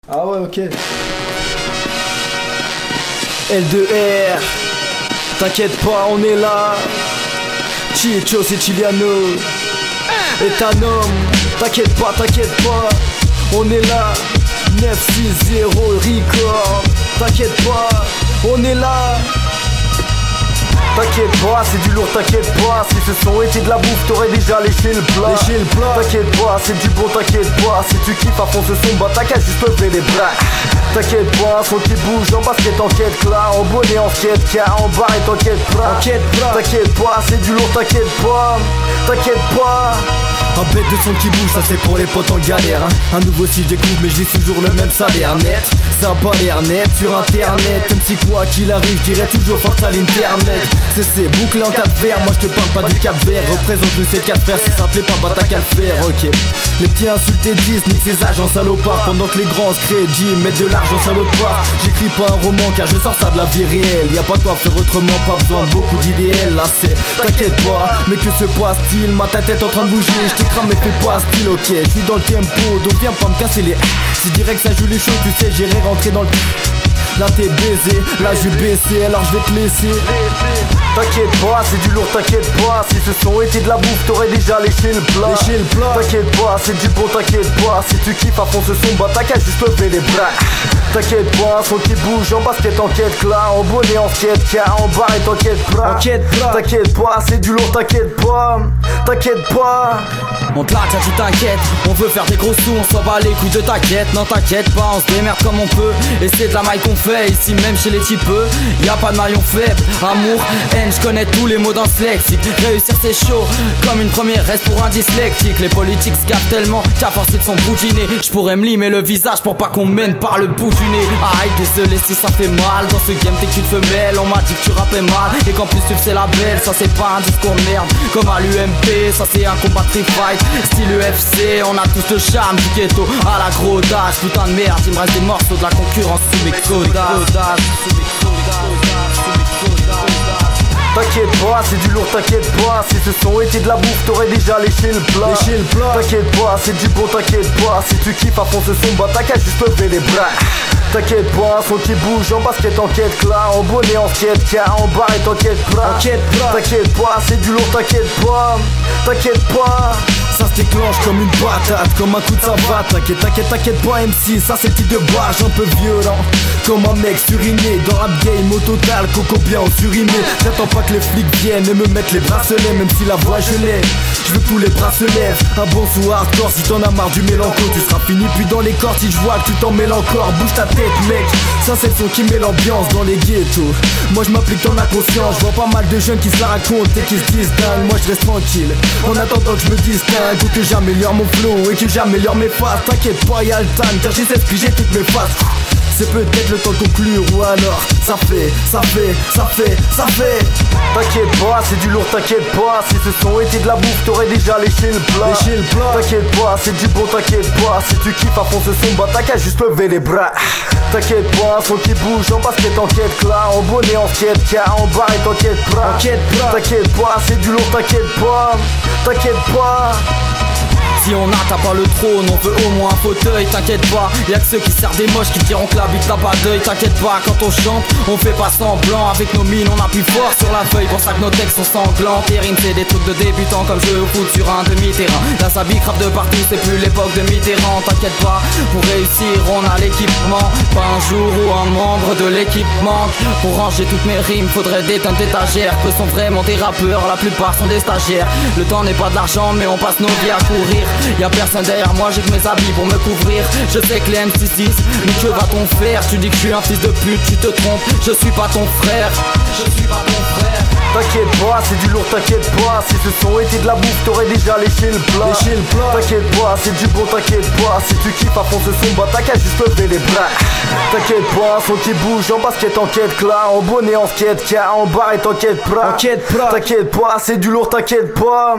Ah ouais, ok. L2R, t'inquiète pas, on est là. Chicho Siciliano, est un homme. T'inquiète pas, on est là. 960 record, t'inquiète pas, on est là. T'inquiète pas, c'est du lourd, t'inquiète pas. Si ce son était de la bouffe, t'aurais déjà léché le plat. T'inquiète pas, c'est du bon, t'inquiète pas. Si tu kiffes à fond ce son, bah t'as qu'à juste lever les bras. T'inquiète pas, son qui bouge en basket, en quête là, en bonnet, en skate, car en barre et t'inquiète pas. T'inquiète pas, c'est du lourd, t'inquiète pas. Un bête de son qui bouge, ça c'est pour les potes en galère hein. Un nouveau style j'écoute mais je vis toujours le même salaire net. Ça a pas l'air net sur internet. Même si quoi qu'il arrive, j'irai toujours force à l'internet. C'est bouclé en 4 vers, moi je te parle pas du cap vert. Représente le C4 faire, si ça plaît pas, bah t'as qu'à le faire, ok. Les petits insultés disent, nique ses agents salopards. Pendant que les grands se crédit, mettent de l'argent sur l'autre part. J'écris pas un roman car je sors ça de la vie réelle. Y'a pas quoi faire autrement, pas besoin de beaucoup d'idéal. Là c'est, t'inquiète pas, mais que se passe-t-il? Ma tête est en train de bouger, je t'écrame mais fais pas style, ok. Je suis dans le tempo, donc viens pas me casser les. Si direct ça joue les choses, tu sais j'irai rentrer dans le. Là t'es baisé, là je vais baisser, alors je vais te laisser. T'inquiète pas, c'est du lourd, t'inquiète pas. Si ce son était de la bouffe, t'aurais déjà léché le plat. T'inquiète pas, c'est du bon, t'inquiète pas. Si tu kiffes à fond ce son, bah t'as qu'à juste lever les bras. T'inquiète pas, son qui bouge en basket, en quête là, en bonnet, en skate, car en barre et t'inquiète pas. T'inquiète pas, c'est du lourd, t'inquiète pas. On te la tient, tu t'inquiètes, on veut faire des gros sous, on s'en bat les couilles de ta quête. Non t'inquiète pas, on se démerde comme on peut. Et c'est de la maille qu'on fait, ici même chez les typeux. Y'a pas de maillon faible, amour, haine, je connais tous les mots dans ce lexique. Réussir c'est chaud, comme une première reste pour un dyslexique. Les politiques se gavent tellement qu'à force de son bout du nez, je pourrais me limer le visage pour pas qu'on mène par le bout du nez. Aïe désolé si ça fait mal, dans ce game t'es qu'une femelle. On m'a dit que tu rappais mal, et qu'en plus tu faisais la belle. Ça c'est pas un discours merde, comme à l'UMP, ça c'est un combat de fight. Style UFC, on a tous le charme du ghetto à la gros dash. Putain de merde, il me reste des morceaux de la concurrence sous mes codas. T'inquiète pas, c'est du lourd, t'inquiète pas. Si ce son était de la bouffe, t'aurais déjà léché le plat. T'inquiète pas, c'est du bon, t'inquiète pas. Si tu kiffes à fond ce son, bah t'as qu'à juste lever les bras. T'inquiète pas, son qui bouge en basket, en quête là, en bonnet, en skate, car en barre et t'inquiète pas. T'inquiète pas, c'est du lourd, t'inquiète pas. Ça se déclenche comme une patate, comme un coup de savate. T'inquiète pas MC, ça c'est le type de barge un peu violent. Comme un mec surimé, dans rap game au total, coco bien au surimé. J'attends pas que les flics viennent et me mettent les bracelets, même si la voix je l'ai. Je veux que tous les bras se lèvent, un bon sous hardcore. Si t'en as marre du mélanco, tu seras fini puis dans les cordes. Si je vois que tu t'en mêles encore, bouge ta tête mec. Ça c'est le son qui met l'ambiance dans les ghettos. Moi je m'applique, t'en as conscience. Je vois pas mal de jeunes qui se la racontent et qui se disent dingue. Moi je reste tranquille, en attendant que je me distingue. Ou que j'améliore mon flow et que j'améliore mes faces. T'inquiète pas, y'a le time, car j'ai cette que j'ai toutes mes faces. C'est peut-être le temps de conclure ou alors ça fait. T'inquiète pas, c'est du lourd, t'inquiète pas. Si ce son était de la bouffe, t'aurais déjà léché le plat. T'inquiète pas, c'est du bon, t'inquiète pas. Si tu kiffes à fond ce son, bah t'as qu'à juste lever les bras. T'inquiète pas, son qui bouge en basket, en quête là, en bonnet, en skate, car en barre et t'inquiète pas. T'inquiète pas, c'est du lourd, t'inquiète pas. Si on n'atteint pas le trône, on veut au moins un fauteuil. T'inquiète pas, y'a que ceux qui servent des moches qui diront que la bite n'a pas d'œil. T'inquiète pas, quand on chante, on fait pas semblant. Avec nos mines, on appuie fort sur la feuille. Pour ça que nos textes sont sanglants. Tes rimes, c'est des trucs de débutants comme jeu au foot sur un demi-terrain. Là ça bicrape de partout, c'est plus l'époque de Mitterrand. T'inquiète pas, pour réussir, on a l'équipement. Pas un jour où un membre de l'équipe manque. Pour ranger toutes mes rimes, faudrait des tonnes d'étagères. Que sont vraiment des rappeurs, la plupart sont des stagiaires. Le temps n'est pas de l'argent, mais on passe nos vies à courir. Y'a personne derrière moi, j'ai que mes habits pour me couvrir. Je sais que les MC disent, mais que va-t-on faire? Tu dis que je suis un fils de pute, tu te trompes. Je suis pas ton frère. T'inquiète pas, c'est du lourd, t'inquiète pas. Si ce son était de la bouffe, t'aurais déjà léché le plat. T'inquiète pas, c'est du bon, t'inquiète pas. Si tu kiffes à fond ce son, bah t'as qu'à juste lever les bras. T'inquiète pas, son qui bouge en basket, en quête là, en bonnet, en skate, car en barre et t'inquiète pas. T'inquiète pas, c'est du lourd, t'inquiète pas.